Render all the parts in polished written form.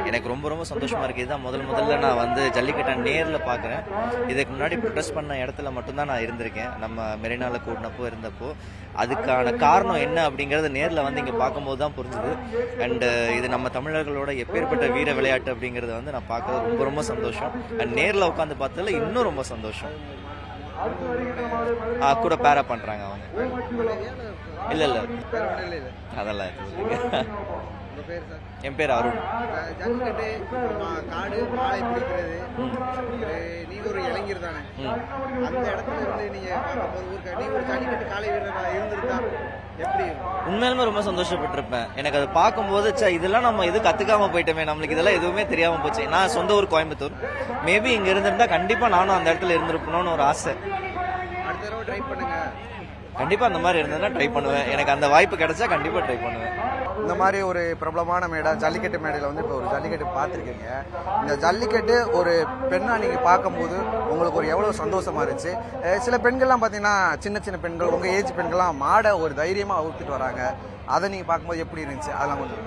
எனக்கு ரொம்ப ரொம்ப சந்தோஷமாக இருக்குது. இதுதான் முதல்ல நான் வந்து ஜல்லிக்கட்டை நேரில் பார்க்குறேன். இதுக்கு முன்னாடி ப்ரொடெஸ்ட் பண்ண இடத்துல மட்டும்தான் நான் இருந்திருக்கேன். நம்ம மெரினாவில் கூட்டினப்போ இருந்தப்போ அதுக்கான காரணம் என்ன அப்படிங்கிறது நேரில் வந்து இங்கே பார்க்கும்போது தான் புரிஞ்சுது. அண்டு இது நம்ம தமிழர்களோட எப்பேற்பட்ட வீர விளையாட்டு அப்படிங்கிறத வந்து நான் பார்க்கறது ரொம்ப ரொம்ப சந்தோஷம். அண்ட் நேரில் உட்காந்து பார்த்ததில் இன்னும் ரொம்ப சந்தோஷம். கூட பேரா பண்ணுறாங்க அவங்க. இல்லை அதெல்லாம் என் பேர் அருண். ஜல்லிக்கட்டு காடு மாலை பிடிக்கிறது, நீங்க ஒரு இளைஞர் தானே, அந்த இடத்துல இருந்து நீங்க பார்க்கும்போது நீங்க ஒரு ஜல்லிக்கட்டு காலை வீரராக இருந்திருந்தா எப்படி? உண்மையிலுமே ரொம்ப சந்தோஷப்பட்டிருப்பேன். எனக்கு அதை பார்க்கும்போது இதெல்லாம் நம்ம எது கத்துக்காம போயிட்டோமே, நம்மளுக்கு இதெல்லாம் எதுவுமே தெரியாம போச்சு. நான் சொந்த ஊர் கோயம்புத்தூர். மேபி இங்க இருந்திருந்தா கண்டிப்பா நானும் அந்த இடத்துல இருந்திருக்கணும்னு ஒரு ஆசை. அடுத்த தடவை ட்ரை பண்ணுங்க. கண்டிப்பா அந்த மாதிரி இருந்ததுன்னா ட்ரை பண்ணுவேன். எனக்கு அந்த வாய்ப்பு கிடைச்சா கண்டிப்பா ட்ரை பண்ணுவேன். இந்த மாதிரி ஒரு பிரபலமான மேடை ஜல்லிக்கட்டு மேடையில் வந்து இப்போ ஒரு ஜல்லிக்கட்டு பார்த்துருக்கீங்க. இந்த ஜல்லிக்கட்டு ஒரு பெண்ணாக நீங்கள் பார்க்கும்போது உங்களுக்கு ஒரு எவ்வளோ சந்தோஷமா இருந்துச்சு? சில பெண்கள்லாம் பார்த்தீங்கன்னா சின்ன சின்ன பெண்கள், உங்கள் ஏஜ் பெண்கள்லாம் மாடை ஒரு தைரியமாக அவுத்துட்டு வராங்க. அதை நீங்கள் பார்க்கும்போது எப்படி இருந்துச்சு? அதெல்லாம் கொஞ்சம்.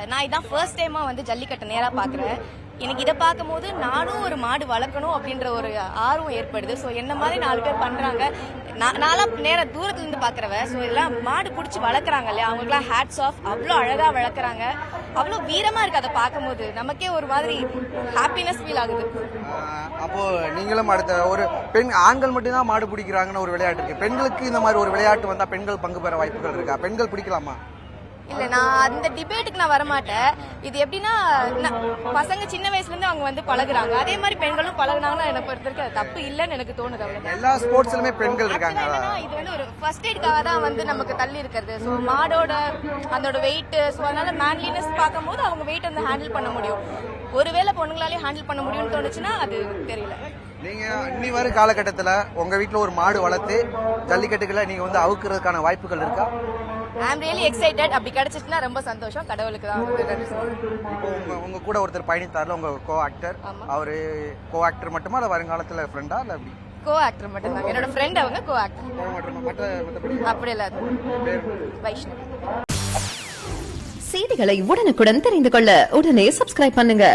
நான் இதான் ஃபர்ஸ்ட் டைமாக வந்து ஜல்லிக்கட்டை நேராக பார்க்குறேன். எனக்கு இதை பார்க்கும்போது நானும் ஒரு மாடு வளர்க்கணும் அப்படின்ற ஒரு ஆர்வம் ஏற்படுது. ஸோ என்ன மாதிரி 4 பேர் பண்ணுறாங்க. நான்லாம் நேராக தூரத்துலேருந்து பார்க்குறவ. ஸோ இதெல்லாம் மாடு பிடிச்சி வளர்க்குறாங்க இல்லையா, அவங்களுக்குலாம் ஹேட்ஸ் ஆஃப். அவ்வளோ அழகாக வளர்க்குறாங்க, அவ்வளோ வீரமாக இருக்குது. அதை பார்க்கும்போது நமக்கே ஒரு மாதிரி ஹாப்பினஸ் ஃபீல் ஆகுது. அப்போது நீங்களும் அடுத்த ஒரு பெண், ஆண்கள் மட்டும்தான் மாடு பிடிக்கிறாங்கன்னு ஒரு விளையாட்டு இருக்குது. பெண்களுக்கு இந்த மாதிரி ஒரு விளையாட்டு வந்தால் பெண்கள் பங்கு பெற வாய்ப்புகள் இருக்கா? பெண்கள் பிடிக்கலாமா? இல்லை, நான் அந்த டிபேட்டுக்கு நான் வரமாட்டேன். இது எப்படின்னா, பசங்க சின்ன வயசுலேருந்து அவங்க வந்து பழகுறாங்க, அதே மாதிரி பெண்களும் பழகுனாங்கன்னா எனக்கு பொறுத்தவரைக்கும் அது தப்பு இல்லைன்னு எனக்கு தோணுது. அவ்வளோ எல்லா ஸ்போர்ட்ஸ்லுமே பெண்கள் இருக்காங்க. இது வந்து ஒரு ஃபர்ஸ்ட் எய்டுக்காக தான் வந்து நமக்கு தள்ளி இருக்கிறது. ஸோ மாடோட அதோட வெயிட், ஸோ அதனால மேன்லினஸ் பார்க்கும்போது அவங்க வெயிட் வந்து ஹேண்டில் பண்ண முடியும். ஒருவேளை பொண்ணுங்களாலேயும் ஹேண்டில் பண்ண முடியும்னு தோணுச்சுன்னா அது தெரியல. நீங்க இன்னி வரும் காலகட்டத்தில் உங்க வீட்டில் ஒரு மாடு வளர்த்து ஜல்லிக்கட்டுகளை நீங்க வந்து அவுக்கிறதுக்கான வாய்ப்புகள் இருக்கா? ஐ அம் ரியலி எக்ஸைட்டட். அப்படி கிடைச்சிச்சுன்னா ரொம்ப சந்தோஷம். கடவுளுக்கு தான். இப்போ உங்க கூட ஒருத்தர் பயணித்தார்ல, உங்க கோ ஆக்டர், அவரு கோ ஆக்டர் மட்டுமா இல்ல வருங்காலத்துல ஃப்ரெண்டா இல்ல எப்படி? கோ ஆக்டர் மட்டும் தான். என்னோட ஃப்ரெண்ட் அவங்க கோ ஆக்டர். அப்படி இல்ல, வைஷ்ணவி. செய்திகளை உடனுக்குடன் தெரிந்து கொள்ள உடனே சப்ஸ்கிரைப் பண்ணுங்க.